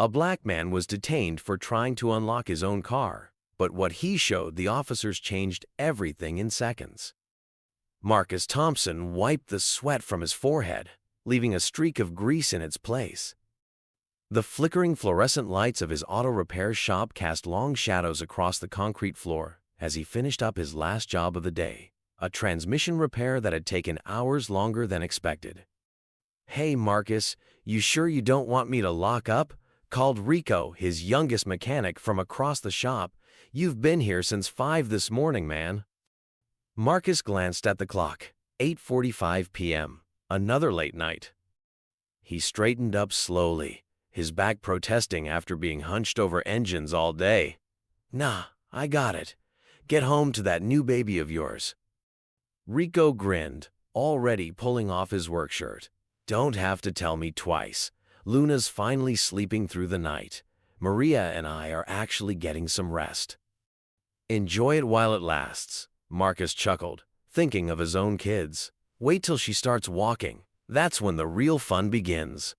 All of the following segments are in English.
A black man was detained for trying to unlock his own car, but what he showed the officers changed everything in seconds. Marcus Thompson wiped the sweat from his forehead, leaving a streak of grease in its place. The flickering fluorescent lights of his auto repair shop cast long shadows across the concrete floor as he finished up his last job of the day, a transmission repair that had taken hours longer than expected. "Hey, Marcus, you sure you don't want me to lock up?" called Rico, his youngest mechanic, from across the shop. "You've been here since 5 this morning, man." Marcus glanced at the clock. 8:45 p.m. Another late night. He straightened up slowly, his back protesting after being hunched over engines all day. "Nah, I got it. Get home to that new baby of yours." Rico grinned, already pulling off his work shirt. "Don't have to tell me twice. Luna's finally sleeping through the night. Maria and I are actually getting some rest." "Enjoy it while it lasts," Marcus chuckled, thinking of his own kids. "Wait till she starts walking. That's when the real fun begins."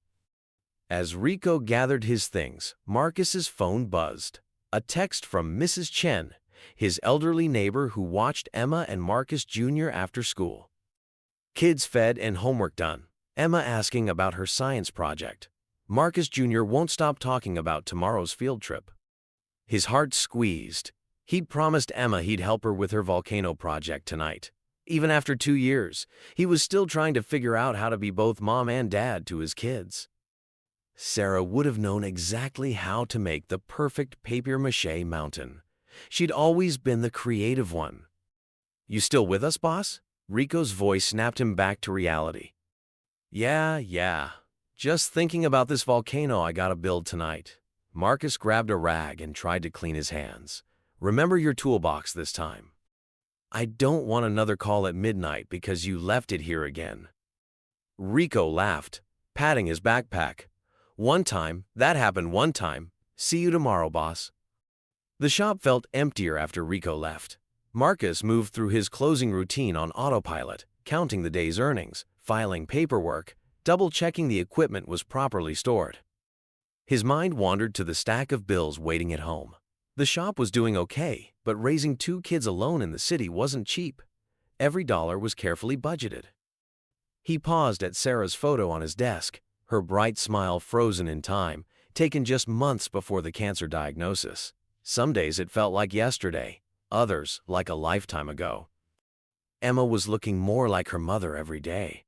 As Rico gathered his things, Marcus's phone buzzed. A text from Mrs. Chen, his elderly neighbor who watched Emma and Marcus Jr. after school. "Kids fed and homework done." Emma asking about her science project. Marcus Jr. won't stop talking about tomorrow's field trip. His heart squeezed. He'd promised Emma he'd help her with her volcano project tonight. Even after 2 years, he was still trying to figure out how to be both mom and dad to his kids. Sarah would have known exactly how to make the perfect papier-mâché mountain. She'd always been the creative one. "You still with us, boss?" Rico's voice snapped him back to reality. Yeah. Just thinking about this volcano I gotta build tonight." Marcus grabbed a rag and tried to clean his hands. "Remember your toolbox this time. I don't want another call at midnight because you left it here again." Rico laughed, patting his backpack. That happened one time. See you tomorrow, boss." The shop felt emptier after Rico left. Marcus moved through his closing routine on autopilot, counting the day's earnings, filing paperwork, double-checking the equipment was properly stored. His mind wandered to the stack of bills waiting at home. The shop was doing okay, but raising 2 kids alone in the city wasn't cheap. Every dollar was carefully budgeted. He paused at Sarah's photo on his desk, her bright smile frozen in time, taken just months before the cancer diagnosis. Some days it felt like yesterday, others like a lifetime ago. Emma was looking more like her mother every day.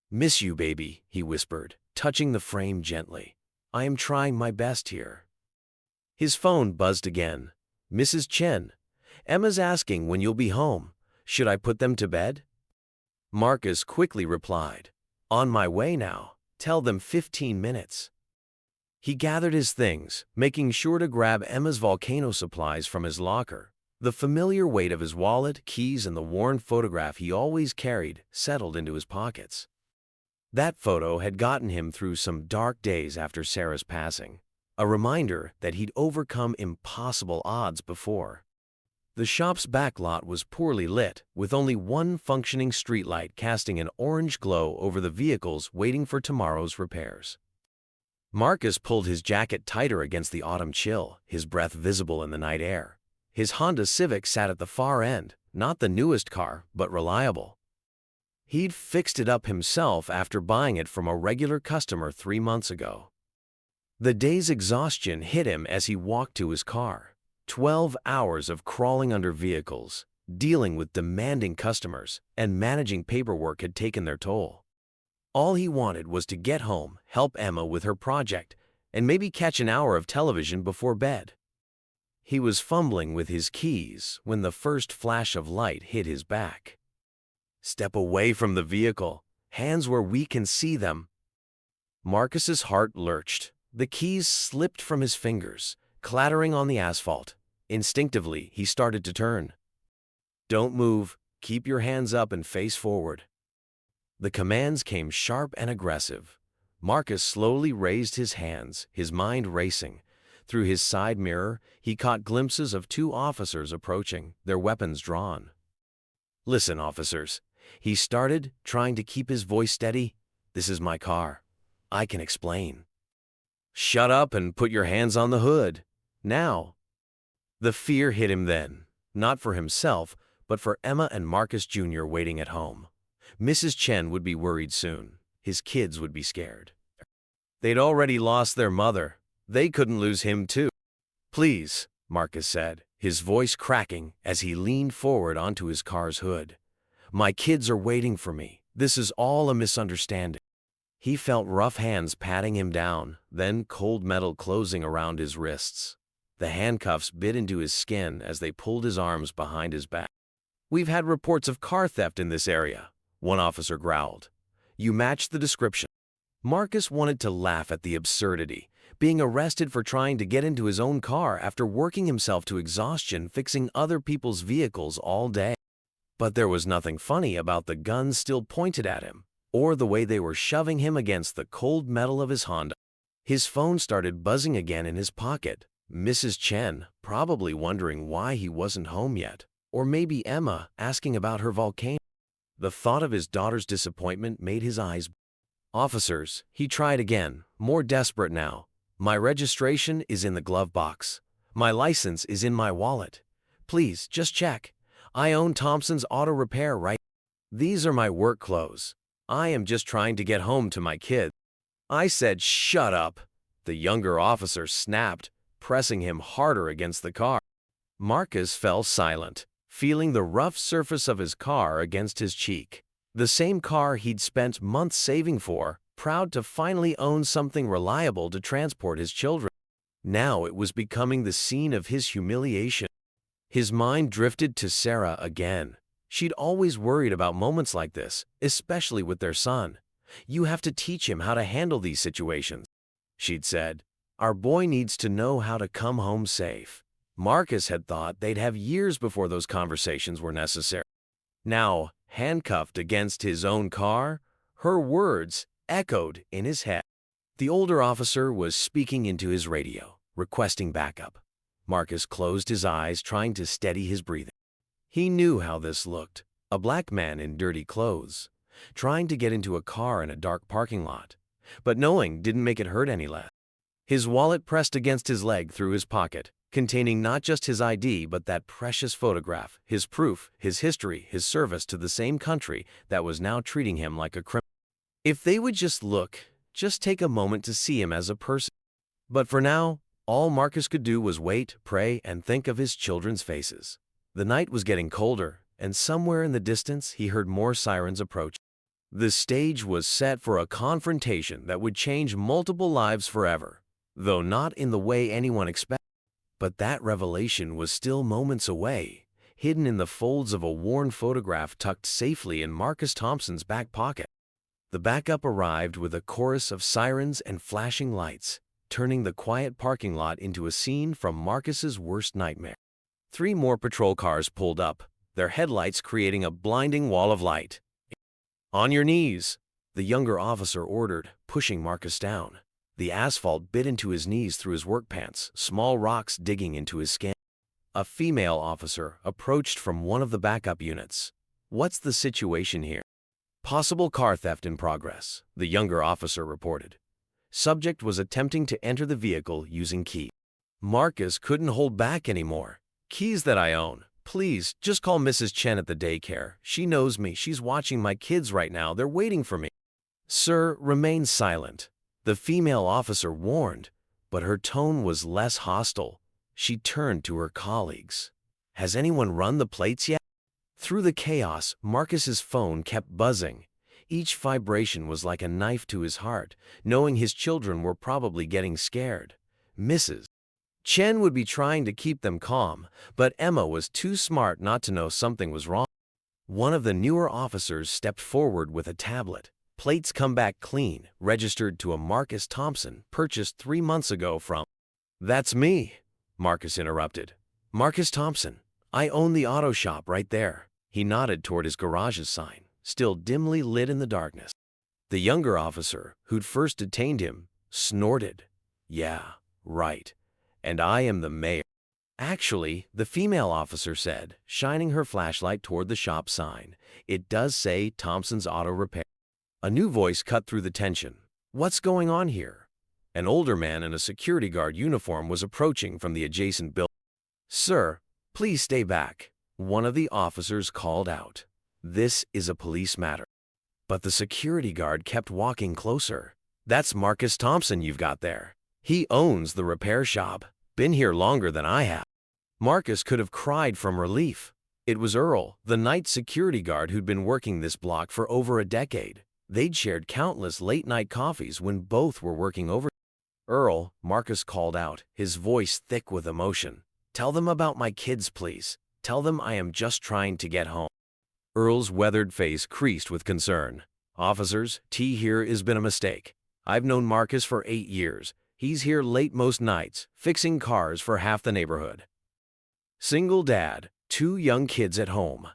"Miss you, baby," he whispered, touching the frame gently. "I am trying my best here." His phone buzzed again. "Mrs. Chen, Emma's asking when you'll be home. Should I put them to bed?" Marcus quickly replied, "On my way now. Tell them 15 minutes." He gathered his things, making sure to grab Emma's volcano supplies from his locker. The familiar weight of his wallet, keys, and the worn photograph he always carried settled into his pockets. That photo had gotten him through some dark days after Sarah's passing, a reminder that he'd overcome impossible odds before. The shop's back lot was poorly lit, with only one functioning streetlight casting an orange glow over the vehicles waiting for tomorrow's repairs. Marcus pulled his jacket tighter against the autumn chill, his breath visible in the night air. His Honda Civic sat at the far end, not the newest car, but reliable. He'd fixed it up himself after buying it from a regular customer 3 months ago. The day's exhaustion hit him as he walked to his car. 12 hours of crawling under vehicles, dealing with demanding customers, and managing paperwork had taken their toll. All he wanted was to get home, help Emma with her project, and maybe catch an hour of television before bed. He was fumbling with his keys when the first flash of light hit his back. "Step away from the vehicle. Hands where we can see them." Marcus's heart lurched. The keys slipped from his fingers, clattering on the asphalt. Instinctively, he started to turn. "Don't move. Keep your hands up and face forward." The commands came sharp and aggressive. Marcus slowly raised his hands, his mind racing. Through his side mirror, he caught glimpses of 2 officers approaching, their weapons drawn. "Listen, officers," he started, trying to keep his voice steady. "This is my car. I can explain." Shut up and put your hands on the hood. Now. The fear hit him then, not for himself, but for Emma and Marcus Jr. waiting at home. Mrs. Chen would be worried soon. His kids would be scared. They'd already lost their mother. They couldn't lose him too. Please, Marcus said, his voice cracking as he leaned forward onto his car's hood. My kids are waiting for me. This is all a misunderstanding. He felt rough hands patting him down, then cold metal closing around his wrists. The handcuffs bit into his skin as they pulled his arms behind his back. We've had reports of car theft in this area, one officer growled. You matched the description. Marcus wanted to laugh at the absurdity, being arrested for trying to get into his own car after working himself to exhaustion fixing other people's vehicles all day. But there was nothing funny about the guns still pointed at him, or the way they were shoving him against the cold metal of his Honda. His phone started buzzing again in his pocket. Mrs. Chen, probably wondering why he wasn't home yet, or maybe Emma asking about her volcano. The thought of his daughter's disappointment made his eyes. Officers, he tried again, more desperate now. My registration is in the glove box. My license is in my wallet. Please, just check. I own Thompson's Auto Repair, right? These are my work clothes. I am just trying to get home to my kids. I said, shut up. The younger officer snapped, pressing him harder against the car. Marcus fell silent, feeling the rough surface of his car against his cheek. The same car he'd spent months saving for, proud to finally own something reliable to transport his children. Now it was becoming the scene of his humiliation. His mind drifted to Sarah again. She'd always worried about moments like this, especially with their son. You have to teach him how to handle these situations, she'd said. Our boy needs to know how to come home safe. Marcus had thought they'd have years before those conversations were necessary. Now, handcuffed against his own car, her words echoed in his head. The older officer was speaking into his radio, requesting backup. Marcus closed his eyes, trying to steady his breathing. He knew how this looked. A black man in dirty clothes, trying to get into a car in a dark parking lot. But knowing didn't make it hurt any less. His wallet pressed against his leg through his pocket, containing not just his ID but that precious photograph, his proof, his history, his service to the same country that was now treating him like a criminal. If they would just look, just take a moment to see him as a person. But for now, all Marcus could do was wait, pray, and think of his children's faces. The night was getting colder, and somewhere in the distance he heard more sirens approach. The stage was set for a confrontation that would change multiple lives forever, though not in the way anyone expected. But that revelation was still moments away, hidden in the folds of a worn photograph tucked safely in Marcus Thompson's back pocket. The backup arrived with a chorus of sirens and flashing lights, turning the quiet parking lot into a scene from Marcus's worst nightmare. 3 more patrol cars pulled up, their headlights creating a blinding wall of light. On your knees, the younger officer ordered, pushing Marcus down. The asphalt bit into his knees through his work pants, small rocks digging into his skin. A female officer approached from one of the backup units. What's the situation here? Possible car theft in progress, the younger officer reported. Subject was attempting to enter the vehicle using keys. Marcus couldn't hold back anymore. Keys that I own. Please, just call Mrs. Chen at the daycare. She knows me. She's watching my kids right now. They're waiting for me. Sir, remain silent. The female officer warned, but her tone was less hostile. She turned to her colleagues. Has anyone run the plates yet? Through the chaos, Marcus's phone kept buzzing. Each vibration was like a knife to his heart, knowing his children were probably getting scared. Mrs. Chen would be trying to keep them calm, but Emma was too smart not to know something was wrong. One of the newer officers stepped forward with a tablet. Plates come back clean, registered to a Marcus Thompson, purchased 3 months ago from... That's me, Marcus interrupted. Marcus Thompson. I own the auto shop right there. He nodded toward his garage's sign, still dimly lit in the darkness. The younger officer, who'd first detained him, snorted. Yeah, right. And I am the mayor. Actually, the female officer said, shining her flashlight toward the shop sign, it does say Thompson's Auto Repair. A new voice cut through the tension. What's going on here? An older man in a security guard uniform was approaching from the adjacent building. "Sir, please stay back," one of the officers called out. "This is a police matter." But the security guard kept walking closer. "That's Marcus Thompson you've got there. He owns the repair shop. Been here longer than I have." Marcus could have cried from relief. It was Earl, the night security guard who'd been working this block for over a decade. They'd shared countless late-night coffees when both were working over. "Earl," Marcus called out, his voice thick with emotion. "Tell them about my kids, please. Tell them I am just trying to get home." Earl's weathered face creased with concern. "Officers, tea here has been a mistake. I've known Marcus for 8 years. He's here late most nights, fixing cars for half the neighborhood. Single dad, 2 young kids at home."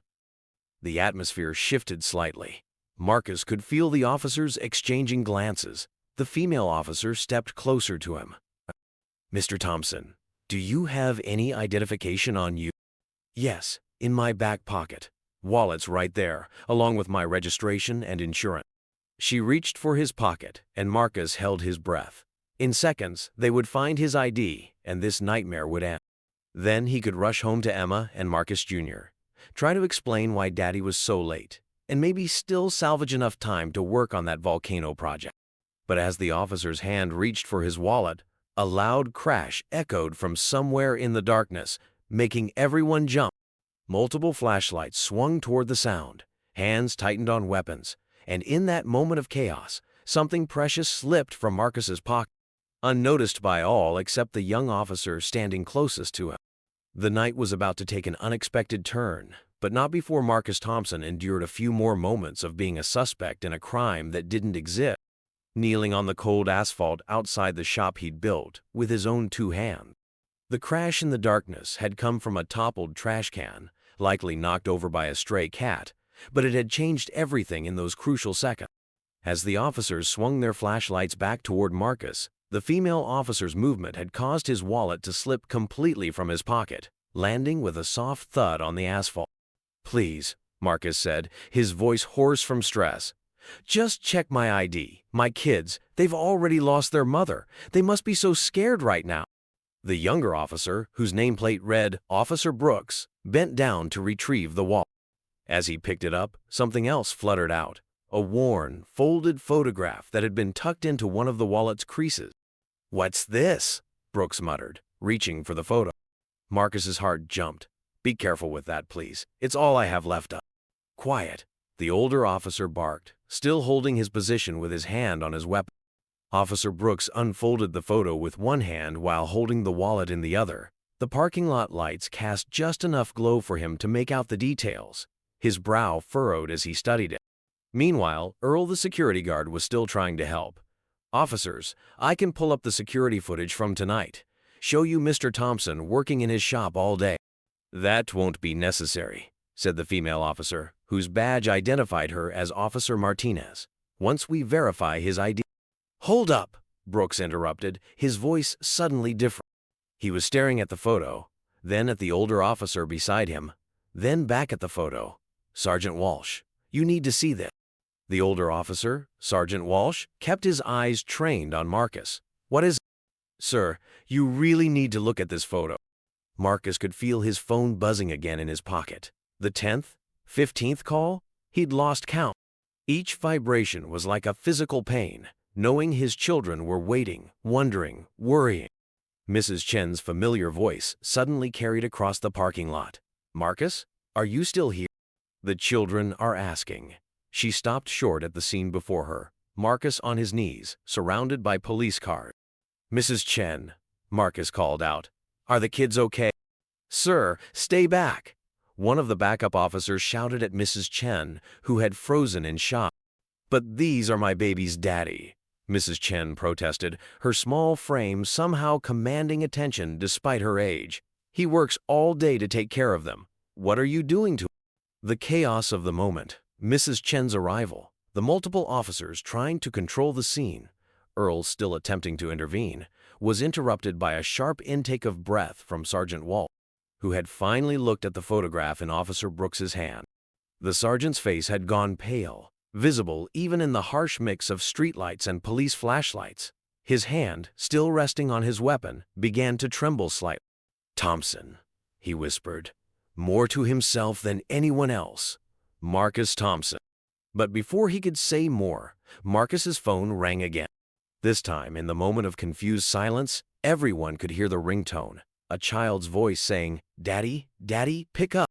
The atmosphere shifted slightly. Marcus could feel the officers exchanging glances. The female officer stepped closer to him. "Mr. Thompson, do you have any identification on you?" "Yes, in my back pocket. Wallet's right there, along with my registration and insurance." She reached for his pocket, and Marcus held his breath. In seconds, they would find his ID, and this nightmare would end. Then he could rush home to Emma and Marcus Jr., try to explain why Daddy was so late, and maybe still salvage enough time to work on that volcano project. But as the officer's hand reached for his wallet, a loud crash echoed from somewhere in the darkness, making everyone jump. Multiple flashlights swung toward the sound, hands tightened on weapons, and in that moment of chaos, something precious slipped from Marcus's pocket, unnoticed by all except the young officer standing closest to him. The night was about to take an unexpected turn, but not before Marcus Thompson endured a few more moments of being a suspect in a crime that didn't exist. Kneeling on the cold asphalt outside the shop he'd built with his own 2 hands. The crash in the darkness had come from a toppled trash can, likely knocked over by a stray cat, but it had changed everything in those crucial seconds. As the officers swung their flashlights back toward Marcus, the female officer's movement had caused his wallet to slip completely from his pocket, landing with a soft thud on the asphalt. "Please," Marcus said, his voice hoarse from stress. "Just check my ID. My kids, they've already lost their mother. They must be so scared right now." The younger officer, whose nameplate read Officer Brooks, bent down to retrieve the wallet. As he picked it up, something else fluttered out, a worn, folded photograph that had been tucked into one of the wallet's creases. "What's this?" Brooks muttered, reaching for the photo. Marcus's heart jumped. "Be careful with that, please. It's all I have left of." "Quiet," the older officer barked, still holding his position with his hand on his weapon. Officer Brooks unfolded the photo with one hand while holding the wallet in the other. The parking lot lights cast just enough glow for him to make out the details. His brow furrowed as he studied it. Meanwhile, Earl the security guard was still trying to help. "Officers, I can pull up the security footage from tonight. Show you Mr. Thompson working in his shop all day." "That won't be necessary," said the female officer, whose badge identified her as Officer Martinez. "Once we verify his ID." "Hold up," Brooks interrupted, his voice suddenly different. He was staring at the photo, then at the older officer beside him, then back at the photo. "Sergeant Walsh, you need to see this." The older officer, Sergeant Walsh, kept his eyes trained on Marcus. "What is it?" "Sir, you really need to look at this photo." Marcus could feel his phone buzzing again in his pocket. The 10th, 15th call? He'd lost count. Each vibration was like a physical pain, knowing his children were waiting, wondering, worrying. Mrs. Chen's familiar voice suddenly carried across the parking lot. "Marcus, are you still here?" "The children are asking." She stopped short at the scene before her, Marcus on his knees, surrounded by police cars. "Mrs. Chen," Marcus called out, "are the kids okay?" "Sir, stay back!" One of the backup officers shouted at Mrs. Chen, who had frozen in shock. "But these are my baby's daddy," Mrs. Chen protested, her small frame somehow commanding attention despite her age. "He works all day to take care of them. What are you doing to him?" The chaos of the moment, Mrs. Chen's arrival, the multiple officers trying to control the scene, Earl still attempting to intervene, was interrupted by a sharp intake of breath from Sergeant Walsh, who had finally looked at the photograph in Officer Brooks's hand. The sergeant's face had gone pale, visible even in the harsh mix of streetlights and police flashlights. His hand, still resting on his weapon, began to tremble slightly. "Thompson," he whispered, more to himself than anyone else. "Marcus Thompson." But before he could say more, Marcus's phone rang again. This time, in the moment of confused silence, everyone could hear the ringtone, a child's voice saying, "Daddy, Daddy, pick up."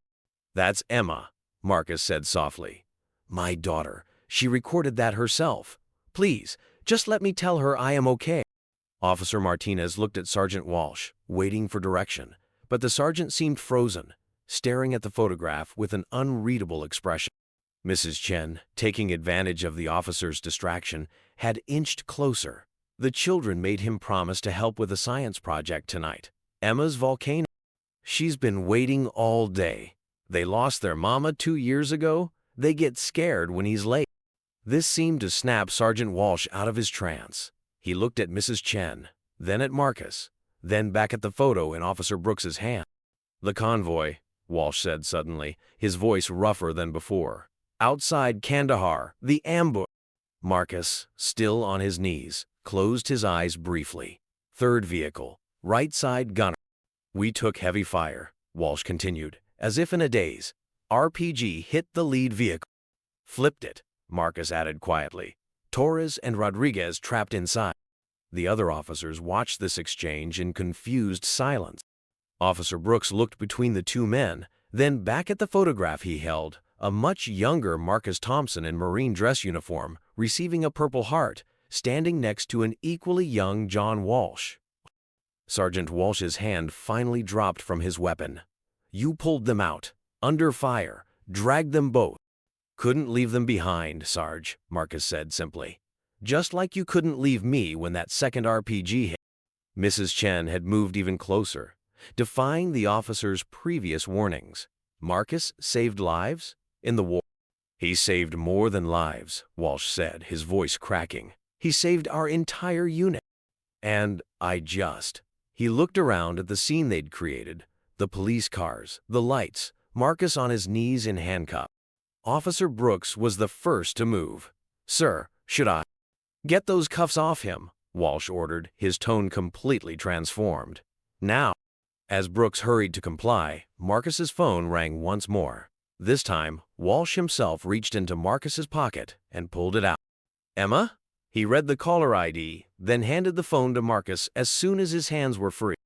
"That's Emma," Marcus said softly. "My daughter. She recorded that herself. Please, just let me tell her I am okay." Officer Martinez looked at Sergeant Walsh, waiting for direction, but the sergeant seemed frozen, staring at the photograph with an unreadable expression. Mrs. Chen, taking advantage of the officer's distraction, had inched closer. "The children made him promise to help with a science project tonight. Emma's volcano. She's been waiting all day. They lost their mama 2 years ago. They get scared when he's late." This seemed to snap Sergeant Walsh out of his trance. He looked at Mrs. Chen, then at Marcus, then back at the photo in Officer Brooks's hand. "The convoy," Walsh said suddenly, his voice rougher than before. "Outside Kandahar, the ambush." Marcus, still on his knees, closed his eyes briefly. "Third vehicle, right side gunner." "We took heavy fire," Walsh continued, as if in a daze. "RPG hit the lead vehicle." "Flipped it," Marcus added quietly. "Torres and Rodriguez trapped inside." The other officers watched this exchange in confused silence. Officer Brooks looked between the two men, then back at the photograph he held, a much younger Marcus Thompson in Marine dress uniform, receiving a Purple Heart, standing next to an equally young John Walsh. Sergeant Walsh's hand finally dropped from his weapon. "You pulled them out, under fire, dragged them both." "Couldn't leave them behind, Sarge," Marcus said simply. "Just like you couldn't leave me when that second RPG hit." Mrs. Chen had moved even closer, defying the officer's previous warnings. "Marcus saved lives? In the war?" "He saved more than lives," Walsh said, his voice cracking. "He saved our entire unit. And He looked around at the scene they'd created, the police cars, the lights, Marcus on his knees in handcuffs. Officer Brooks was the first to move. "Sir, should I?" "Get those cuffs off him," Walsh ordered, his tone completely transformed. "Now." As Brooks hurried to comply, Marcus's phone rang once more. This time, Walsh himself reached into Marcus's pocket and pulled it out. "Emma?" He read the caller ID, then handed the phone to Marcus as soon as his hands were free.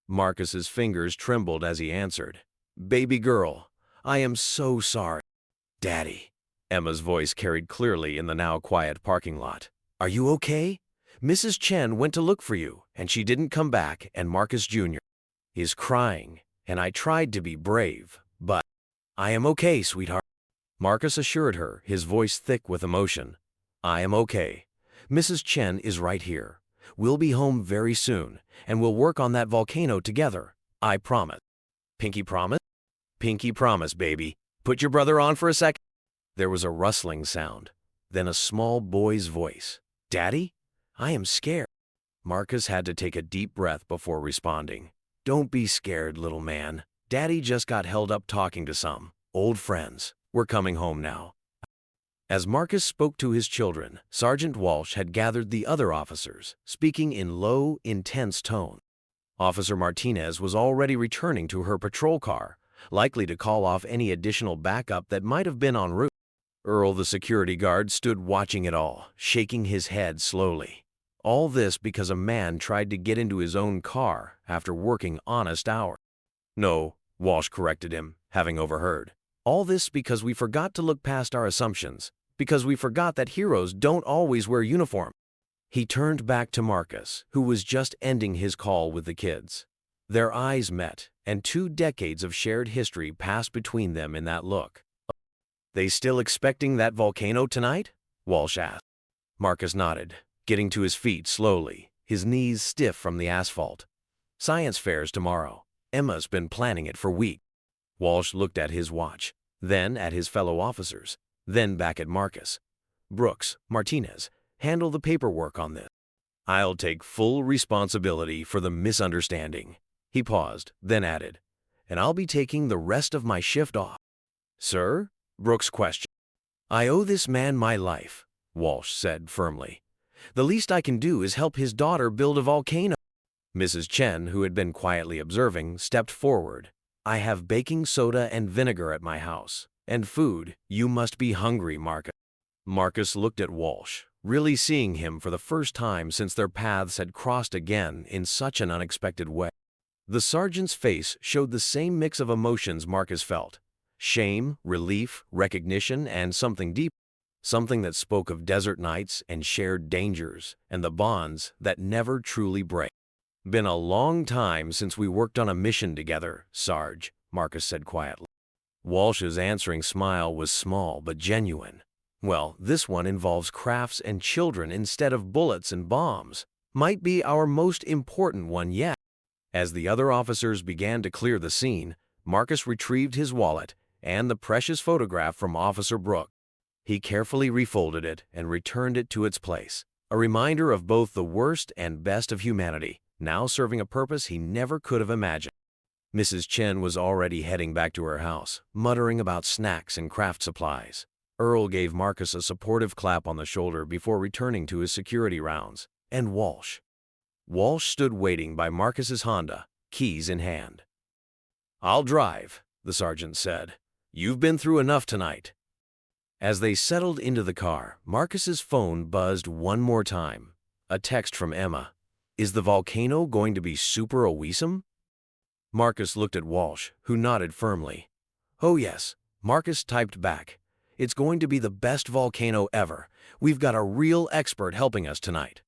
Marcus's fingers trembled as he answered. "Baby girl, I am so sorry." "Daddy," Emma's voice carried clearly in the now quiet parking lot. "Are you okay? Mrs. Chen went to look for you, and she didn't come back, and Marcus Jr. is crying, and I tried to be brave, but I am okay, sweetheart." Marcus assured her, his voice thick with emotion. "I am okay. Mrs. Chen is right here. We'll be home very soon, and we'll work on that volcano together. I promise." "Pinky promise?" "Pinky promise, baby. Put your brother on for a sec." There was a rustling sound, then a small boy's voice. "Daddy, I am scared." Marcus had to take a deep breath before responding. "Don't be scared, little man. Daddy just got held up talking to some old friends. We're coming home now." As Marcus spoke to his children, Sergeant Walsh had gathered the other officers, speaking in low, intense tone. Officer Martinez was already returning to her patrol car, likely to call off any additional backup that might have been en route. Earl, the security guard, stood watching it all, shaking his head slowly. All this because a man tried to get into his own car after working honest hours. "No," Walsh corrected him, having overheard. "All this because we forgot to look past our assumptions, because we forgot that heroes don't always wear uniform." He turned back to Marcus, who was just ending his call with the kids. Their eyes met, and 2 decades of shared history passed between them in that look. "They still expecting that volcano tonight?" Walsh asked. Marcus nodded, getting to his feet slowly, his knees stiff from the asphalt. "Science fair's tomorrow. Emma's been planning it for weeks." Walsh looked at his watch, then at his fellow officers, then back at Marcus. "Brooks, Martinez, handle the paperwork on this. I'll take full responsibility for the misunderstanding." He paused, then added, "And I'll be taking the rest of my shift off." "Sir?" Brooks questioned. "I owe this man my life," Walsh said firmly. The least I can do is help his daughter build a volcano. Mrs. Chen, who had been quietly observing, stepped forward. I have baking soda and vinegar at my house. And food. You must be hungry, Marcus. Marcus looked at Walsh, really seeing him for the first time since their paths had crossed again in such an unexpected way. The sergeant's face showed the same mix of emotions Marcus felt: shame, relief, recognition, and something deep. Something that spoke of desert nights and shared dangers and the bonds that never truly break. Been a long time since we worked on a mission together, Sarge, Marcus said quietly. Walsh's answering smile was small but genuine. Well, this one involves crafts and children instead of bullets and bombs. Might be our most important one yet. As the other officers began to clear the scene, Marcus retrieved his wallet and the precious photograph from Officer Brooke. He carefully refolded it and returned it to its place, a reminder of both the worst and best of humanity, now serving a purpose he never could have imagined. Mrs. Chen was already heading back to her house, muttering about snacks and craft supplies. Earl gave Marcus a supportive clap on the shoulder before returning to his security rounds. And Walsh. Walsh stood waiting by Marcus's Honda, keys in hand. "I'll drive," the sergeant said. "You've been through enough tonight." As they settled into the car, Marcus's phone buzzed one more time. A text from Emma. "Is the volcano going to be super awesome?" Marcus looked at Walsh, who nodded firmly. "Oh yes," Marcus typed back. "It's going to be the best volcano ever. We've got a real expert helping us tonight."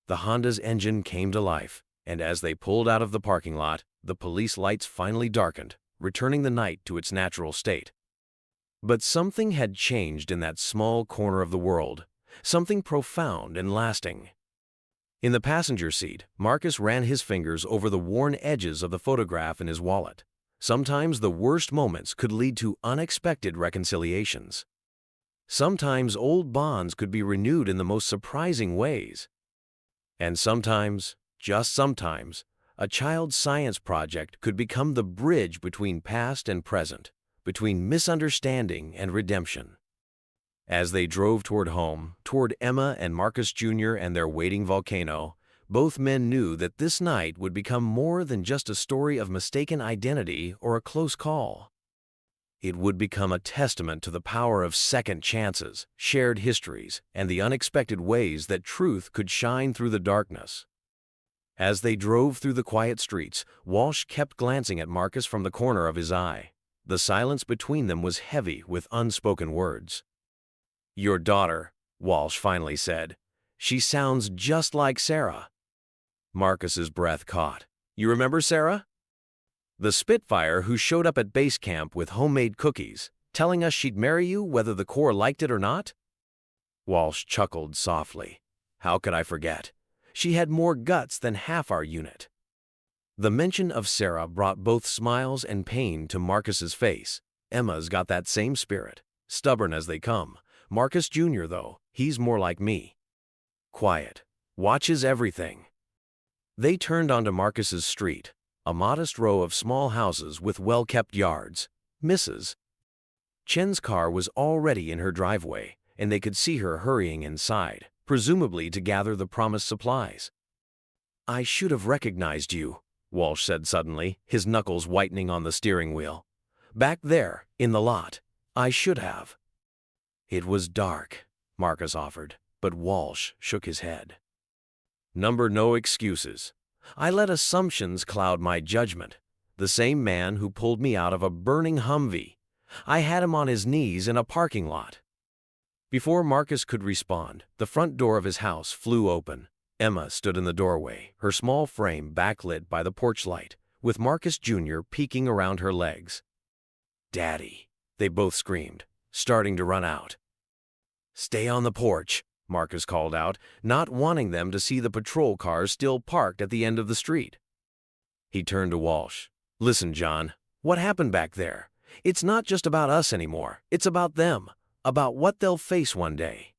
The Honda's engine came to life, and as they pulled out of the parking lot, the police lights finally darkened, returning the night to its natural state. But something had changed in that small corner of the world, something profound and lasting. In the passenger seat, Marcus ran his fingers over the worn edges of the photograph in his wallet. Sometimes the worst moments could lead to unexpected reconciliations. Sometimes old bonds could be renewed in the most surprising ways. And sometimes, just sometimes, a child's science project could become the bridge between past and present, between misunderstanding and redemption. As they drove toward home, toward Emma and Marcus Jr. and their waiting volcano, both men knew that this night would become more than just a story of mistaken identity or a close call. It would become a testament to the power of second chances, shared histories, and the unexpected ways that truth could shine through the darkness. As they drove through the quiet streets, Walsh kept glancing at Marcus from the corner of his eye. The silence between them was heavy with unspoken words. "Your daughter," Walsh finally said. "She sounds just like Sarah." Marcus's breath caught. "You remember Sarah? The Spitfire who showed up at base camp with homemade cookies, telling us she'd marry you whether the Corps liked it or not?" Walsh chuckled softly. "How could I forget? She had more guts than half our unit." The mention of Sarah brought both smiles and pain to Marcus's face. Emma's got that same spirit, stubborn as they come. Marcus Jr., though, he's more like me. Quiet, watches everything. They turned onto Marcus's street, a modest row of small houses with well-kept yards. Mrs. Chen's car was already in her driveway, and they could see her hurrying inside, presumably to gather the promised supplies. "I should have recognized you," Walsh said suddenly, his knuckles whitening on the steering wheel. "Back there, in the lot. I should have." "It was dark," Marcus offered, but Walsh shook his head. No excuses. I let assumptions cloud my judgment. The same man who pulled me out of a burning Humvee. I had him on his knees in a parking lot." Before Marcus could respond, the front door of his house flew open. Emma stood in the doorway, her small frame backlit by the porch light, with Marcus Jr. peeking around her legs. "Daddy," they both screamed, starting to run out. "Stay on the porch," Marcus called out, not wanting them to see the patrol cars still parked at the end of the street. He turned to Walsh. "Listen, John, what happened back there? It's not just about us anymore. It's about them, about what they'll face one day."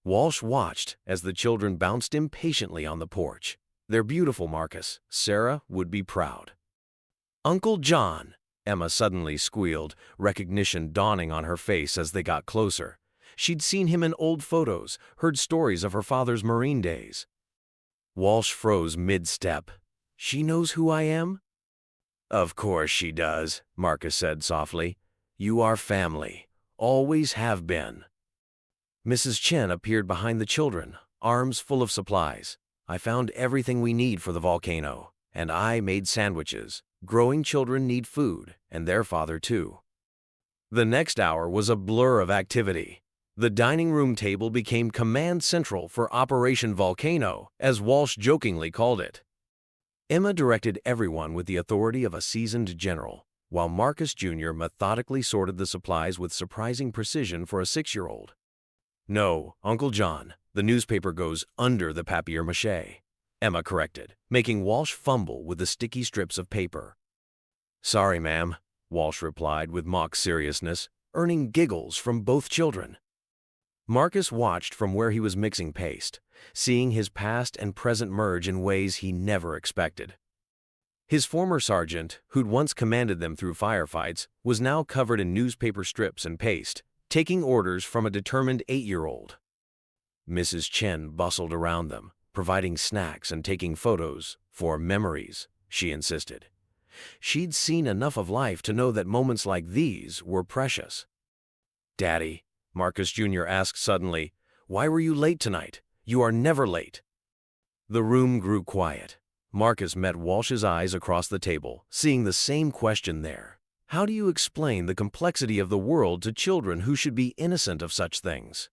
Walsh watched as the children bounced impatiently on the porch. "They're beautiful, Marcus. Sarah would be proud." "Uncle John," Emma suddenly squealed, recognition dawning on her face as they got closer. She'd seen him in old photos, heard stories of her father's Marine days. Walsh froze mid-step. She knows who I am? Of course she does, Marcus said softly. You are family. Always have been. Mrs. Chen appeared behind the children, arms full of supplies. I found everything we need for the volcano, and I made sandwiches. Growing children need food, and their father too. The next hour was a blur of activity. The dining room table became command central for Operation Volcano, as Walsh jokingly called it. Emma directed everyone with the authority of a seasoned general, while Marcus Jr. methodically sorted the supplies with surprising precision for a 6-year-old. No, Uncle John, the newspaper goes under the papier-mâché, Emma corrected, making Walsh fumble with the sticky strips of paper. Sorry, ma'am, Walsh replied with mock seriousness, earning giggles from both children. Marcus watched from where he was mixing paste, seeing his past and present merge in ways he never expected. His former sergeant, who'd once commanded them through firefights, was now covered in newspaper strips and paste, taking orders from a determined 8-year-old. Mrs. Chen bustled around them, providing snacks and taking photos for memories, she insisted. She'd seen enough of life to know that moments like these were precious. Daddy, Marcus Jr. asked suddenly, why were you late tonight? You are never late. The room grew quiet. Marcus met Walsh's eyes across the table, seeing the same question there. How do you explain the complexity of the world to children who should be innocent of such things?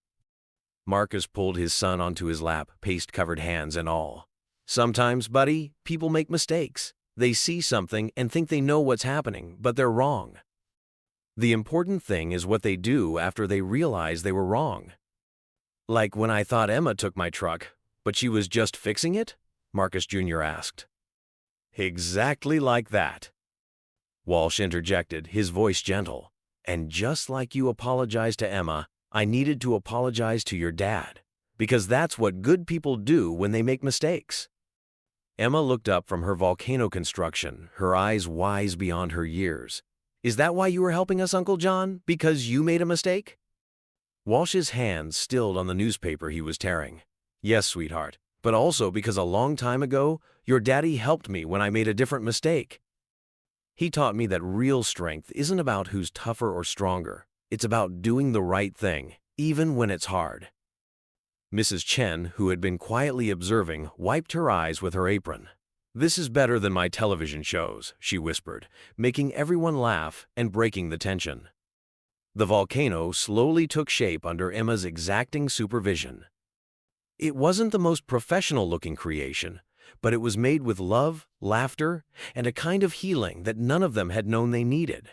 Marcus pulled his son onto his lap, paste-covered hands and all. Sometimes, buddy, people make mistakes. They see something and think they know what's happening, but they're wrong. The important thing is what they do after they realize they were wrong. Like when I thought Emma took my truck, but she was just fixing it? Marcus Jr. asked. Exactly like that. Walsh interjected, his voice gentle. And just like you apologized to Emma, I needed to apologize to your dad, because that's what good people do when they make mistakes. Emma looked up from her volcano construction, her eyes wise beyond her years. Is that why you were helping us, Uncle John? Because you made a mistake? Walsh's hands stilled on the newspaper he was tearing. Yes, sweetheart, but also because a long time ago, your daddy helped me when I made a different mistake. He taught me that real strength isn't about who's tougher or stronger. It's about doing the right thing, even when it's hard. Mrs. Chen, who had been quietly observing, wiped her eyes with her apron. This is better than my television shows, she whispered, making everyone laugh and breaking the tension. The volcano slowly took shape under Emma's exacting supervision. It wasn't the most professional-looking creation, but it was made with love, laughter, and a kind of healing that none of them had known they needed.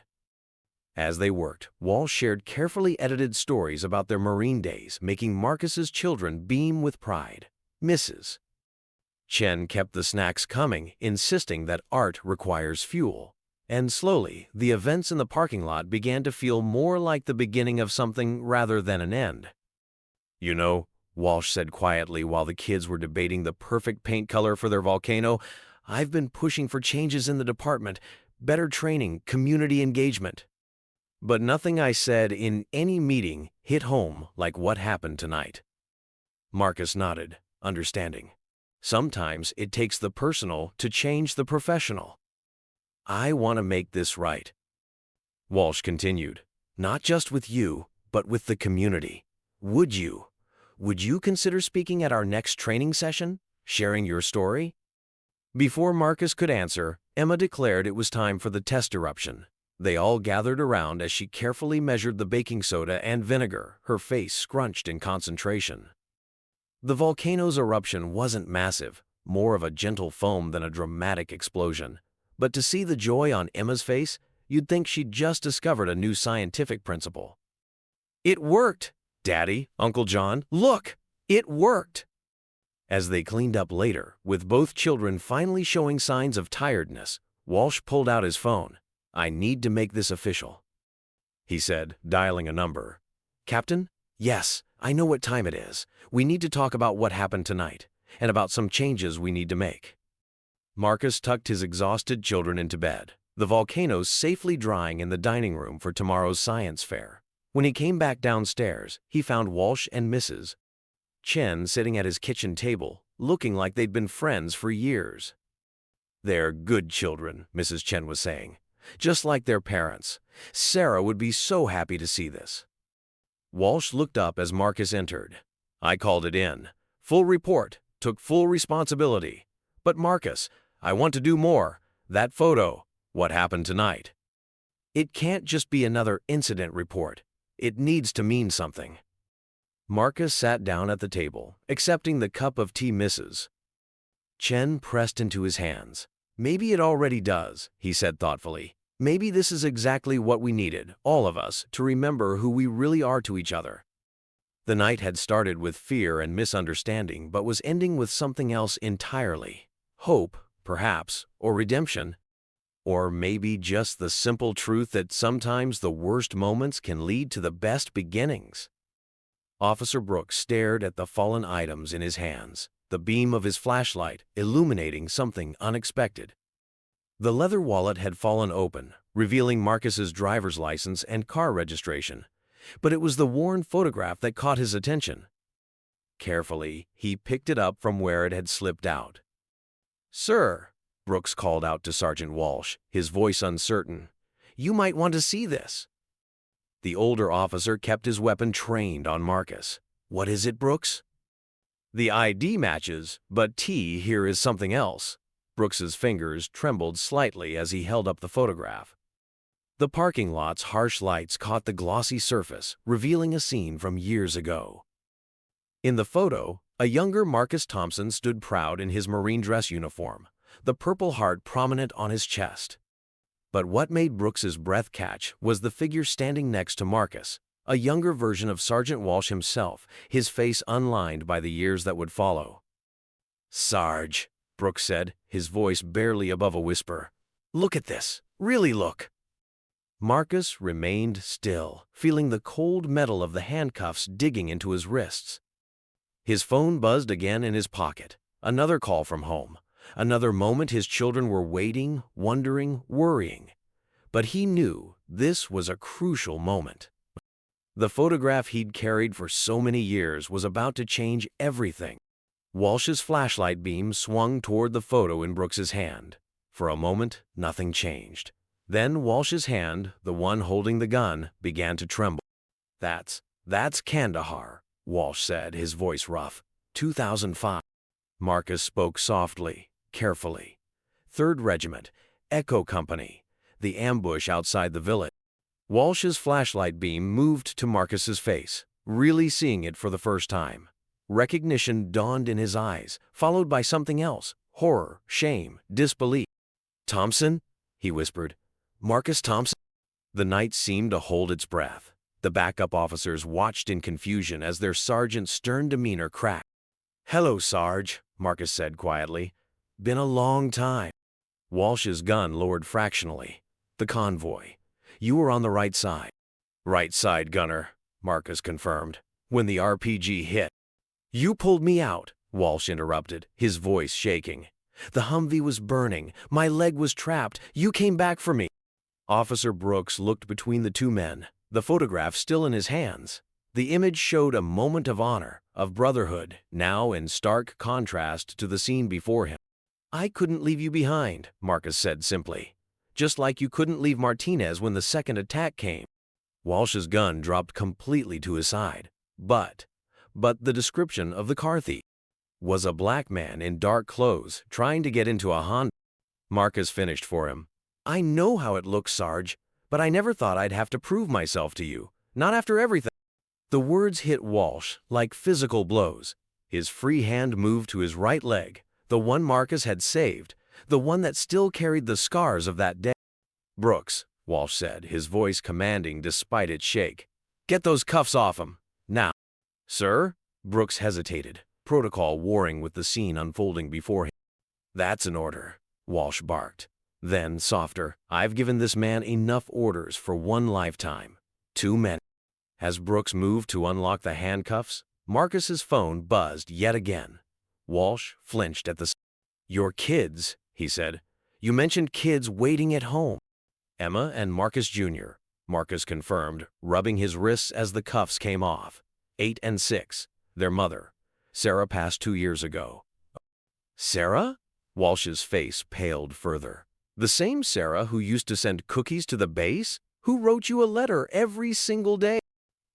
As they worked, Walsh shared carefully edited stories about their Marine days, making Marcus's children beam with pride. Mrs. Chen kept the snacks coming, insisting that art requires fuel. And slowly, the events in the parking lot began to feel more like the beginning of something rather than an end. You know, Walsh said quietly while the kids were debating the perfect paint color for their volcano, I've been pushing for changes in the department, better training, community engagement. But nothing I said in any meeting hit home like what happened tonight. Marcus nodded, understanding. Sometimes it takes the personal to change the professional. I want to make this right. Walsh continued, not just with you, but with the community. Would you consider speaking at our next training session, sharing your story? Before Marcus could answer, Emma declared it was time for the test eruption. They all gathered around as she carefully measured the baking soda and vinegar, her face scrunched in concentration. The volcano's eruption wasn't massive, more of a gentle foam than a dramatic explosion. But to see the joy on Emma's face, you'd think she'd just discovered a new scientific principle. It worked! Daddy, Uncle John, look! It worked! As they cleaned up later, with both children finally showing signs of tiredness, Walsh pulled out his phone. I need to make this official, he said, dialing a number. Captain? Yes, I know what time it is. We need to talk about what happened tonight, and about some changes we need to make. Marcus tucked his exhausted children into bed, the volcano safely drying in the dining room for tomorrow's science fair. When he came back downstairs, he found Walsh and Mrs. Chen sitting at his kitchen table, looking like they'd been friends for years. "They're good children," Mrs. Chen was saying. "Just like their parents. Sarah would be so happy to see this." Walsh looked up as Marcus entered. "I called it in. Full report. Took full responsibility. But Marcus, I want to do more. That photo. What happened tonight? It can't just be another incident report. It needs to mean something." Marcus sat down at the table, accepting the cup of tea Mrs. Chen pressed into his hands. "Maybe it already does," he said thoughtfully. "Maybe this is exactly what we needed, all of us, to remember who we really are to each other." The night had started with fear and misunderstanding, but was ending with something else entirely. Hope, perhaps, or redemption. Or maybe just the simple truth that sometimes the worst moments can lead to the best beginnings. Officer Brooks stared at the fallen items in his hands, the beam of his flashlight illuminating something unexpected. The leather wallet had fallen open, revealing Marcus's driver's license and car registration, but it was the worn photograph that caught his attention. Carefully, he picked it up from where it had slipped out. "Sir," Brooks called out to Sergeant Walsh, his voice uncertain, "you might want to see this." The older officer kept his weapon trained on Marcus. "What is it, Brooks?" "The ID matches, but T here is something else." Brooks's fingers trembled slightly as he held up the photograph. The parking lot's harsh lights caught the glossy surface, revealing a scene from years ago. In the photo, a younger Marcus Thompson stood proud in his Marine dress uniform, the Purple Heart prominent on his chest. But what made Brooks's breath catch was the figure standing next to Marcus, a younger version of Sergeant Walsh himself, his face unlined by the years that would follow. "Sarge," Brooks said, his voice barely above a whisper, "look at this. Really look." Marcus remained still, feeling the cold metal of the handcuffs digging into his wrists. His phone buzzed again in his pocket. Another call from home. Another moment his children were waiting, wondering, worrying. But he knew this was a crucial moment. The photograph he'd carried for so many years was about to change everything. Walsh's flashlight beam swung toward the photo in Brooks's hand. For a moment, nothing changed. Then Walsh's hand, the one holding the gun, began to tremble. That's Kandahar," Walsh said, his voice rough. 2005. Marcus spoke softly, carefully. "3rd Regiment, Echo Company, the ambush outside the village." Walsh's flashlight beam moved to Marcus's face, really seeing it for the first time. Recognition dawned in his eyes, followed by something else, horror, shame, disbelief. "Thompson?" he whispered. "Marcus Thompson?" The night seemed to hold its breath. The backup officers watched in confusion as their sergeant's stern demeanor cracked. "Hello, Sarge," Marcus said quietly. "Been a long time." Walsh's gun lowered fractionally. "The convoy. You were on the right side." "Right side, gunner," Marcus confirmed. "When the RPG hit." "You pulled me out," Walsh interrupted, his voice shaking. "The Humvee was burning. My leg was trapped. You came back for me." Officer Brooks looked between the two men, the photograph still in his hands. The image showed a moment of honor, of brotherhood, now in stark contrast to the scene before him. "I couldn't leave you behind," Marcus said simply. "Just like you couldn't leave Martinez when the second attack came." Walsh's gun dropped completely to his side. But the description of the car thief was a black man in dark clothes trying to get into a Honda. Marcus finished for him. "I know how it looks, Sarge, but I never thought I'd have to prove myself to you. Not after everything." The words hit Walsh like physical blows. His free hand moved to his right leg, the one Marcus had saved, the one that still carried the scars of that day. "Brooks," Walsh said, his voice commanding despite its shake. "Get those cuffs off him. Now." "Sir?" Brooks hesitated, protocol warring with the scene unfolding before him. "That's an order," Walsh barked. Then, softer, "I've given this man enough orders for one lifetime. Too many." As Brooks moved to unlock the handcuffs, Marcus's phone buzzed yet again. Walsh flinched at the sound. "Your kids," he said. "You mentioned kids waiting at home." "Emma and Marcus Jr." Marcus confirmed, rubbing his wrists as the cuffs came off. 8 and 6. Their mother. Sarah passed 2 years ago. Sarah? Walsh's face paled further. The same Sarah who used to send cookies to the base? Who wrote you a letter every single day?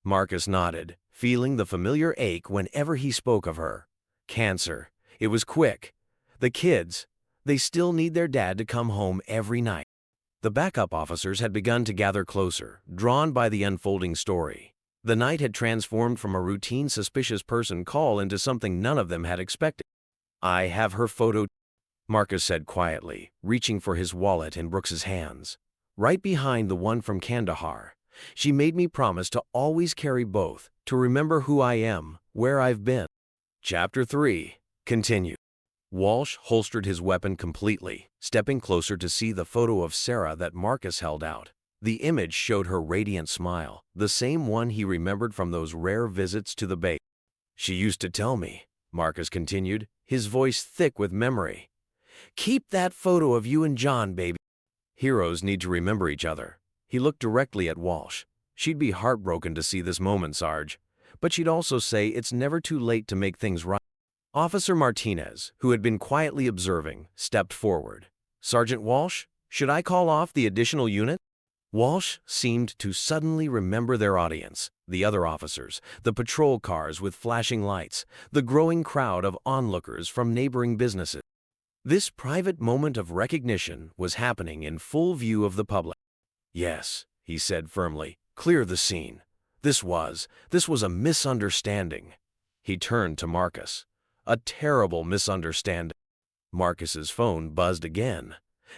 Marcus nodded, feeling the familiar ache whenever he spoke of her. Cancer. It was quick. The kids. They still need their dad to come home every night. The backup officers had begun to gather closer, drawn by the unfolding story. The night had transformed from a routine suspicious person call into something none of them had expected. I have her photo, Marcus said quietly, reaching for his wallet in Brooks's hands. Right behind the one from Kandahar. She made me promise to always carry both, to remember who I am, where I've been. Chapter 3. Continued. Walsh holstered his weapon completely, stepping closer to see the photo of Sarah that Marcus held out. The image showed her radiant smile, the same one he remembered from those rare visits to the base. She used to tell me, Marcus continued, his voice thick with memory. Keep that photo of you and John, baby. Heroes need to remember each other. He looked directly at Walsh. She'd be heartbroken to see this moment, Sarge. But she'd also say it's never too late to make things right. Officer Martinez, who had been quietly observing, stepped forward. Sergeant Walsh, should I call off the additional unit? Walsh seemed to suddenly remember their audience, the other officers, the patrol cars with flashing lights, the growing crowd of onlookers from neighboring businesses. This private moment of recognition was happening in full view of the public. Yes, he said firmly, clear the scene. This was a misunderstanding. He turned to Marcus. A terrible misunderstanding. Marcus's phone buzzed again.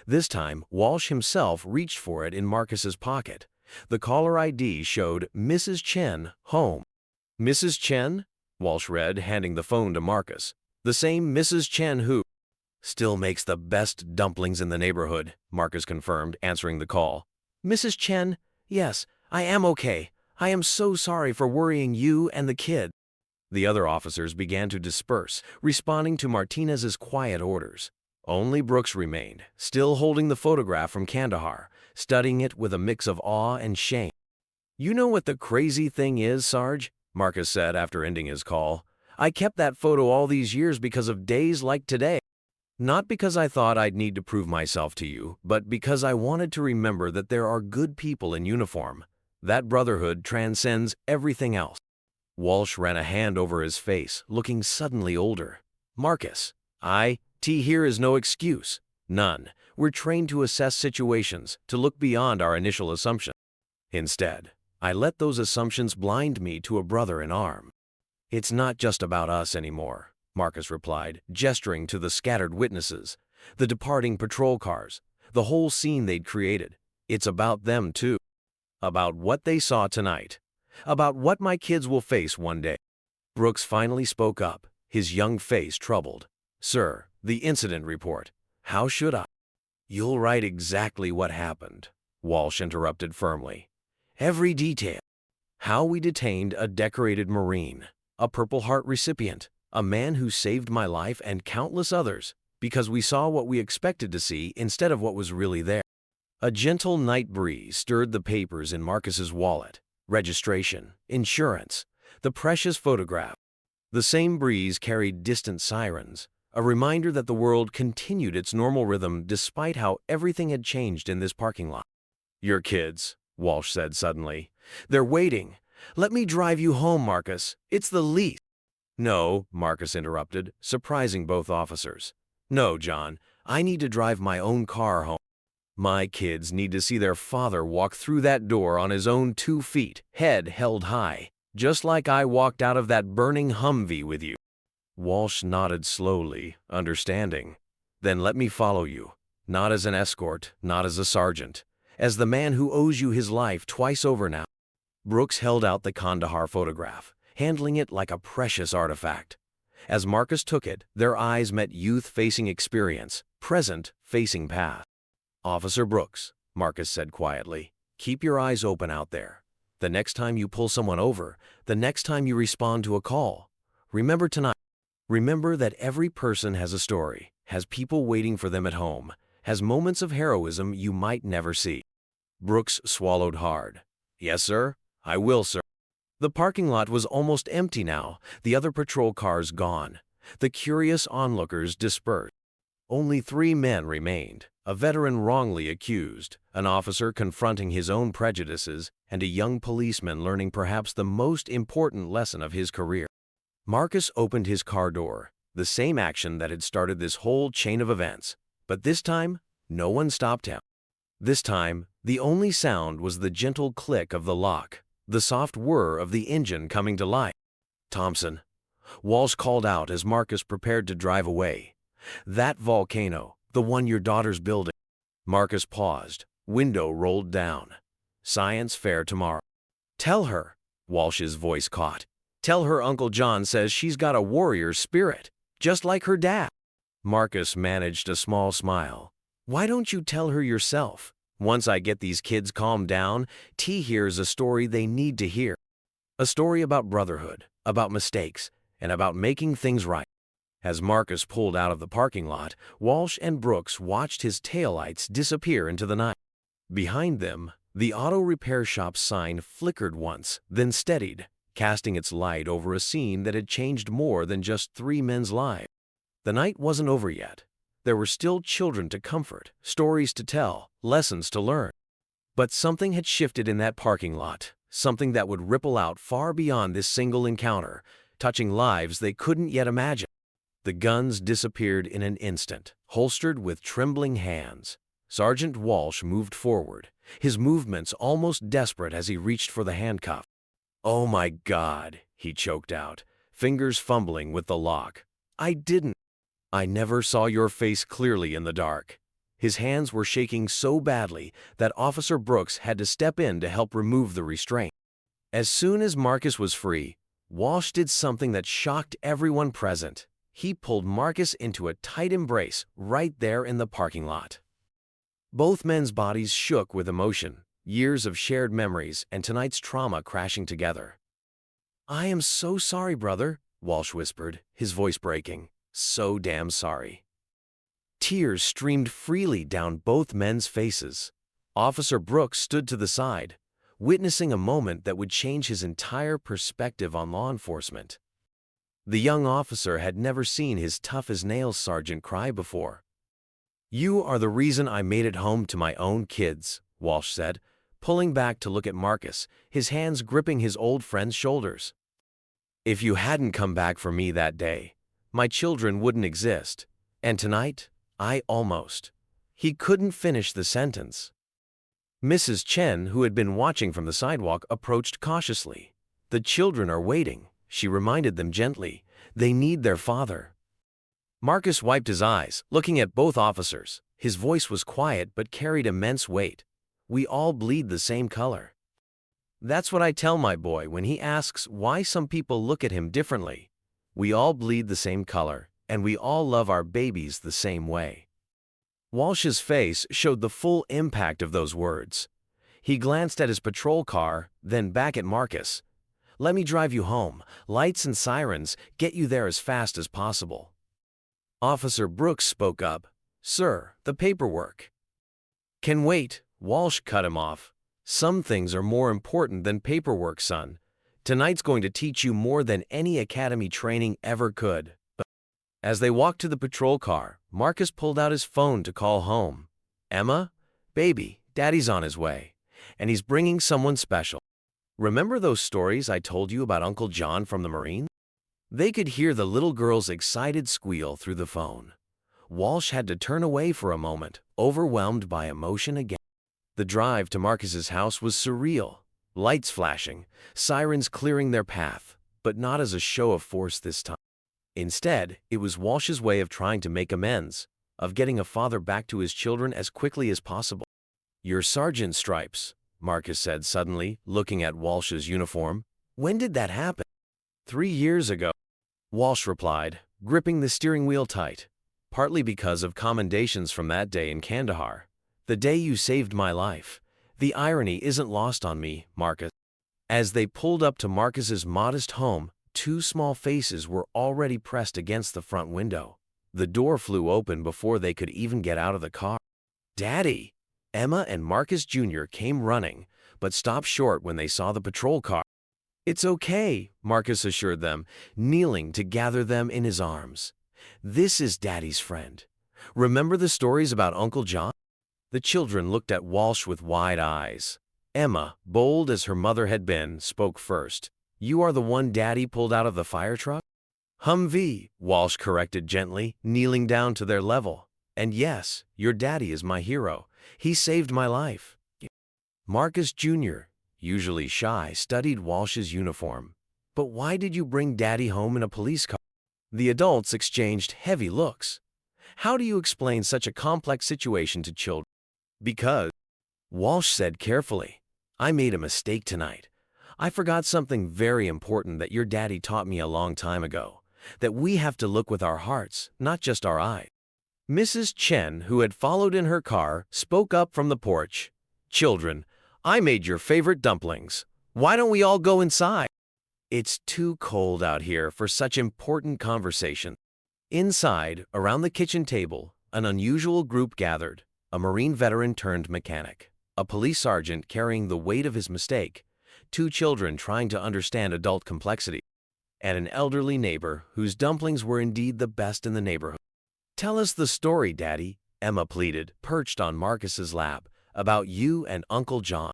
This time, Walsh himself reached for it in Marcus's pocket. The caller ID showed Mrs. Chen, home. Mrs. Chen? Walsh read, handing the phone to Marcus. The same Mrs. Chen who still makes the best dumplings in the neighborhood, Marcus confirmed, answering the call. Mrs. Chen, yes, I am okay. I am so sorry for worrying you and the kid. The other officers began to disperse, responding to Martinez's quiet orders. Only Brooks remained, still holding the photograph from Kandahar, studying it with a mix of awe and shame. You know what the crazy thing is, Sarge? Marcus said after ending his call. I kept that photo all these years because of days like today. Not because I thought I'd need to prove myself to you, but because I wanted to remember that there are good people in uniform. That brotherhood transcends everything else. Walsh ran a hand over his face, looking suddenly older. Marcus, here is no excuse. None. We're trained to assess situations, to look beyond our initial assumptions. Instead, I let those assumptions blind me to a brother in arms. It's not just about us anymore, Marcus replied, gesturing to the scattered witnesses, the departing patrol cars, the whole scene they'd created. It's about them too. About what they saw tonight. About what my kids will face one day. Brooks finally spoke up, his young face troubled. Sir, the incident report. How should I? You'll write exactly what happened, Walsh interrupted firmly. Every detail. How we detained a decorated Marine, a Purple Heart recipient, a man who saved my life and countless others, because we saw what we expected to see instead of what was really there. A gentle night breeze stirred the papers in Marcus's wallet. Registration, insurance, the precious photograph. The same breeze carried distant sirens, a reminder that the world continued its normal rhythm despite how everything had changed in this parking lot. Your kids, Walsh said suddenly. They're waiting. Let me drive you home, Marcus. It's the least. No, Marcus interrupted, surprising both officers. No, John, I need to drive my own car home. My kids need to see their father walk through that door on his own 2 feet, head held high, just like I walked out of that burning Humvee with you. Walsh nodded slowly, understanding. Then let me follow you, not as an escort, not as a sergeant, as the man who owes you his life twice over now. Brooks held out the Kandahar photograph, handling it like a precious artifact. As Marcus took it, their eyes met youth facing experience, present facing past. Officer Brooks, Marcus said quietly, keep your eyes open out there. The next time you pull someone over, the next time you respond to a call, remember tonight. Remember that every person has a story, has people waiting for them at home, has moments of heroism you might never see. Brooks swallowed hard. "Yes, sir. I will, sir." The parking lot was almost empty now, the other patrol cars gone. The curious onlookers dispersed. Only 3 men remained, a veteran wrongly accused, an officer confronting his own prejudices, and a young policeman learning perhaps the most important lesson of his career. Marcus opened his car door, the same action that had started this whole chain of events. But this time, no one stopped him. This time, the only sound was the gentle click of the lock, the soft whir of the engine coming to life. "Thompson," Walsh called out as Marcus prepared to drive away. "That volcano, the one your daughter's building." Marcus paused, window rolled down. "Science fair tomorrow." "Tell her," Walsh's voice caught. "Tell her Uncle John says she's got a warrior's spirit, just like her dad." Marcus managed a small smile. "Why don't you tell her yourself? Once I get these kids calmed down, T hears a story they need to hear. A story about brotherhood, about mistakes, and about making things right." As Marcus pulled out of the parking lot, Walsh and Brooks watched his taillights disappear into the night. Behind them, the auto repair shop sign flickered once, then steadied, casting its light over a scene that had changed more than just 3 men's lives. The night wasn't over yet. There were still children to comfort, stories to tell, lessons to learn. But something had shifted in that parking lot, something that would ripple out far beyond this single encounter, touching lives they couldn't yet imagine. The guns disappeared in an instant, holstered with trembling hands. Sergeant Walsh moved forward, his movements almost desperate as he reached for the handcuff. "Oh my God," he choked out, fingers fumbling with the lock. I never saw your face clearly in the dark." His hands were shaking so badly that Officer Brooks had to step in to help remove the restraint. As soon as Marcus was free, Walsh did something that shocked everyone present. He pulled Marcus into a tight embrace right there in the parking lot. Both men's bodies shook with emotion, years of shared memories and tonight's trauma crashing together. "I am so sorry, brother," Walsh whispered, his voice breaking. "So damn sorry." Tears streamed freely down both men's faces. Officer Brooks stood to the side, witnessing a moment that would change his entire perspective on law enforcement. The young officer had never seen his tough-as-nails sergeant cry before. "You are the reason I made it home to my own kids," Walsh said, pulling back to look at Marcus, his hands gripping his old friend's shoulders. "If you hadn't come back for me that day, my children wouldn't exist. And tonight, I almost." He couldn't finish the sentence. Mrs. Chen, who had been watching from the sidewalk, approached cautiously. "The children are waiting," she reminded them gently. "They need their father." Marcus wiped his eyes, looking at both officers. His voice was quiet but carried immense weight. "We all bleed the same color." That's what I tell my boy when he asks why some people look at him differently. We all bleed the same color, and we all love our babies the same way. Walsh's face showed the full impact of those words. He glanced at his patrol car, then back at Marcus. "Let me drive you home. Lights and sirens get you there as fast as possible." Officer Brooks spoke up. "Sir, the paperwork." "Can wait," Walsh cut him off. "Some things are more important than paperwork, son. Tonight's going to teach you more than any academy training ever could." As they walked to the patrol car, Marcus pulled out his phone to call home. "Emma, baby, Daddy's on his way, and he's bringing someone special. Remember those stories I told you about Uncle John from the Marines?" They could hear the little girl's excited squeal through the phone. Walsh had to turn away for a moment, overwhelmed by emotion again. The drive to Marcus's house was surreal. Lights flashing, sirens clearing their path, but not as a show of force this time. Instead, it was Walsh's way of trying to make amends, of getting a father back to his children as quickly as possible. "Your sergeant's stripes," Marcus said suddenly, looking at Walsh's uniform. "When did that happen?" 3 years ago, Walsh replied, gripping the steering wheel tight. "Partly because of commendations from that day in Kandahar. The day you saved my life. The irony isn't lost on me, Marcus." As they pulled up to Marcus's modest home, 2 small faces were already pressed against the front window. The door flew open before they could even get out of the car. "Daddy!" Emma and Marcus Jr. came running, but stopped short when they saw the patrol car. "It's okay," Marcus assured them, kneeling to gather them in his arms. "This is Daddy's friend. Remember the stories about Uncle John?" The children looked at Walsh with wide eyes. Emma, bold as her mother had been, spoke first. "You are the one Daddy pulled out of the fire truck?" "Humvee," Walsh corrected gently, kneeling down to their level. "And yes, your daddy is my hero. He saved my life." Marcus Jr., usually shy, studied Walsh's uniform. "But why did you bring Daddy home in a police car?" The adults exchanged heavy looks. How do you explain such a complex situation to children? "Because," Walsh said carefully, "I made a mistake tonight. I forgot something very important that your daddy taught me a long time ago, that we have to look with our hearts, not just our eyes." Mrs. Chen, who had followed in her car, spoke up from the porch. "Children, I made your favorite dumplings. Why don't we all go inside?" "It's too cold out here for such important conversation." Inside, around the kitchen table, an unusual group gathered: a Marine veteran turned mechanic, a police sergeant carrying the weight of his mistake, two children trying to understand adult complexity, and an elderly neighbor whose dumplings were indeed the best in the neighborhood. "Tell us the story, Daddy," Emma pleaded, perched on Marcus's lap, "about you and Uncle John."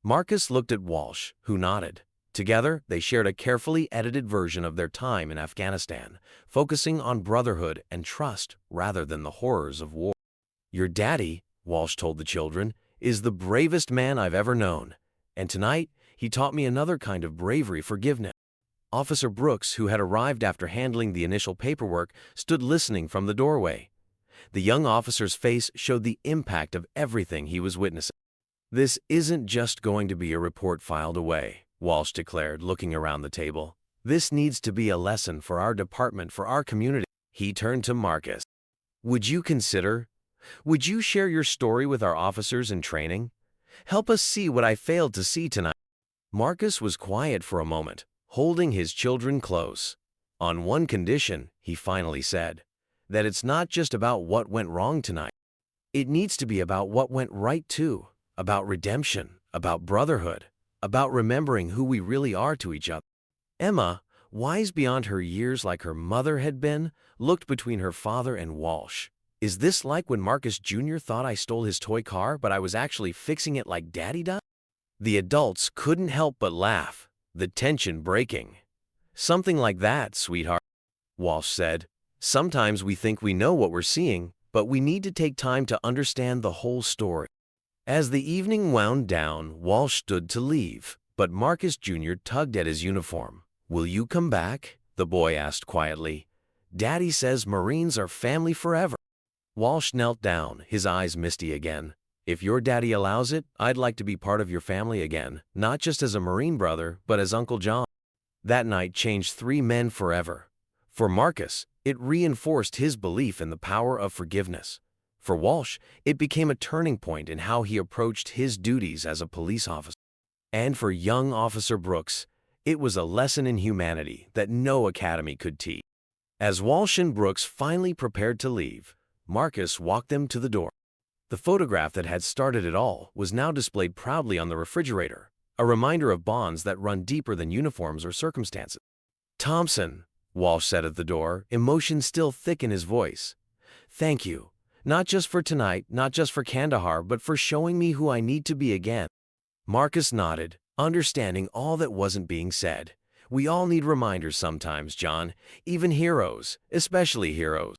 Marcus looked at Walsh, who nodded. Together, they shared a carefully edited version of their time in Afghanistan, focusing on brotherhood and trust rather than the horrors of war. "Your daddy," Walsh told the children, "is the bravest man I've ever known. And tonight, he taught me another kind of bravery: forgiveness." Officer Brooks, who had arrived after handling the initial paperwork, stood listening from the doorway. The young officer's face showed the impact of everything he was witnessing. "This isn't just going to be a report filed away," Walsh declared, looking around the table. "This needs to be a lesson for our department, for our community." He turned to Marcus. Would you share your story with our officers in training? Help us see what I failed to see tonight." Marcus was quiet for a moment, holding his children close. "On one condition," he finally said, "that it's not just about what went wrong tonight. It needs to be about what went right too, about redemption, about brotherhood, about remembering who we really are to each other." Emma, wise beyond her years like her mother had been, looked between her father and Walsh. "Is this like when Marcus Jr. thought I stole his toy car, but I was actually fixing it like Daddy does?" The adults couldn't help but laugh, the tension breaking. "Something like that, sweetheart," Walsh said. "Sometimes we think we know what we're seeing, but we need to take time to understand the whole story." As the evening wound down, Walsh stood to leave, but Marcus Jr. tugged at his uniform. "Will you come back?" the boy asked quietly. "Daddy says Marines are family forever." Walsh knelt down, his eyes misty again. "If your daddy allows it, I'd like to be part of your family again, not just as a Marine brother, but as Uncle John." That night changed three men forever. For Marcus, it reinforced his belief in the power of forgiveness. For Walsh, it became a turning point in how he approached his duties as a police officer. And for young Officer Brooks, it was a lesson in humanity that no academy could teach. As Walsh and Brooks finally prepared to leave, Marcus walked them to the door. The photograph that had started it all was now displayed proudly on the refrigerator, a reminder of bonds that run deeper than uniforms or circumstances. "Thompson," Walsh said at the door, emotion still thick in his voice. "Thank you. Not just for tonight, not just for Kandahar, but for showing me who I need to be again." Marcus nodded, understanding all that wasn't being said. "We all need reminders sometimes, John, even heroes, especially heroes."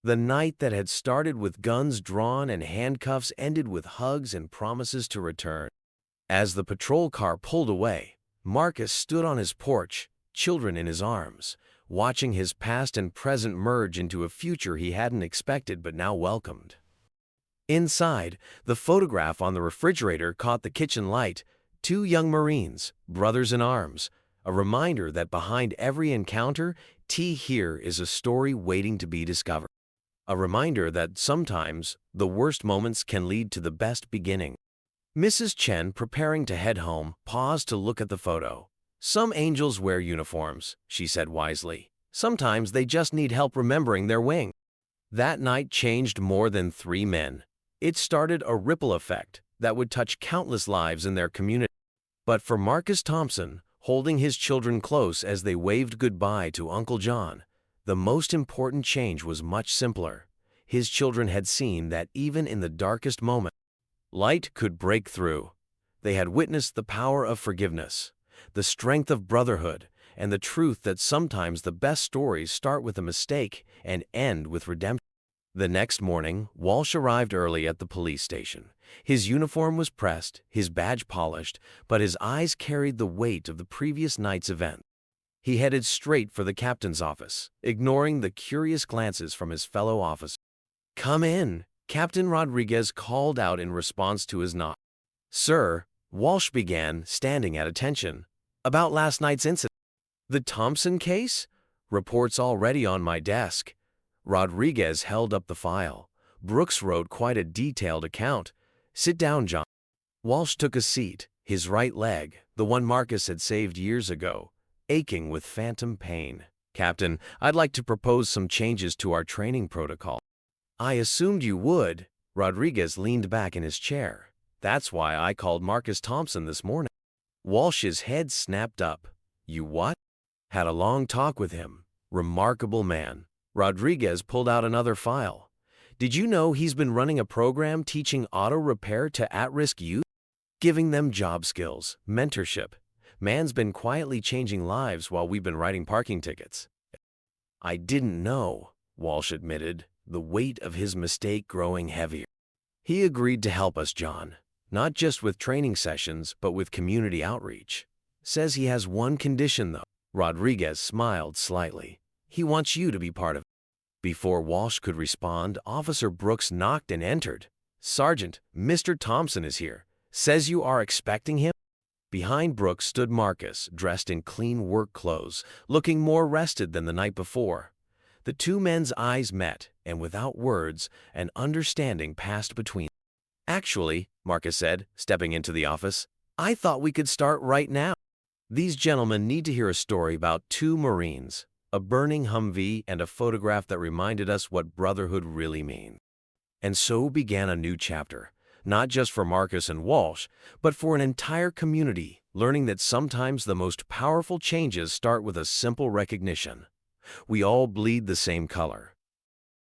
The night that had started with guns drawn and handcuffs ended with hugs and promises to return. As the patrol car pulled away, Marcus stood on his porch, children in his arms, watching his past and present merge into a future he hadn't expected but now welcomed. Inside, the photograph on the refrigerator caught the kitchen light: two young Marines, brothers in arms, a reminder that behind every encounter, here is a story waiting to be discovered. A reminder that sometimes the worst moments can lead to the best beginning. Mrs. Chen, preparing to head home, paused to look at the photo. "Some angels wear uniforms," she said wisely. "Sometimes they just need help remembering their wing." That night changed more than three men. It started a ripple effect that would touch countless lives in their community. But for Marcus Thompson, holding his children close as they waved goodbye to Uncle John, the most important change was much simpler. His children had seen that even in the darkest moment, light could break through. They had witnessed the power of forgiveness, the strength of brotherhood, and the truth that sometimes the best stories start with a mistake and end with redemption. The next morning, Walsh arrived early at the police station. His uniform was pressed, his badge polished, but his eyes carried the weight of the previous night's event. He headed straight for the captain's office, ignoring the curious glances from his fellow officers. "Come in," Captain Rodriguez called out in response to his knock. "Sir," Walsh began, standing at attention. "About last night's incident." "The Thompson case? Reports already on my desk." Rodriguez held up the file. "Brooks wrote quite a detailed account. Sit down, John." Walsh took a seat, his right leg, the one Marcus had saved years ago, aching with phantom pain. "Captain, I'd like to propose some changes to our training protocol." "I assumed you would." Rodriguez leaned back in his chair. "That's why I called Marcus Thompson this morning." Walsh's head snapped up. "You what?" "Had a long talk with him. Remarkable man." Rodriguez pulled out another file. "Did you know he's been running a program teaching auto repair to at-risk youth? Giving them job skills, mentorship. Man's been quietly changing lives while we've been writing parking tickets." "I didn't know," Walsh admitted, the weight of his mistake growing heavier. "He agreed to help us, John. Not just with training sessions, but with community outreach. Says he has one condition, though." Rodriguez smiled slightly. "He wants you to be part of it." Before Walsh could respond, Officer Brooks knocked and entered. "Sergeant, Mr. Thompson is here. Says you are expecting him." Behind Brooks stood Marcus, dressed in clean work clothes, looking more rested than the night before. The two men's eyes met, and without words, an understanding passed between them. "Actually," Marcus said, stepping into the office, "I thought we could start right now. These gentlemen need to hear a story about two Marines, a burning Humvee, and a photograph that reminded us what brotherhood really means." And so began a new chapter, not just for Marcus and Walsh, but for an entire community, learning that sometimes the most powerful changes start with a simple recognition. We all bleed the same color.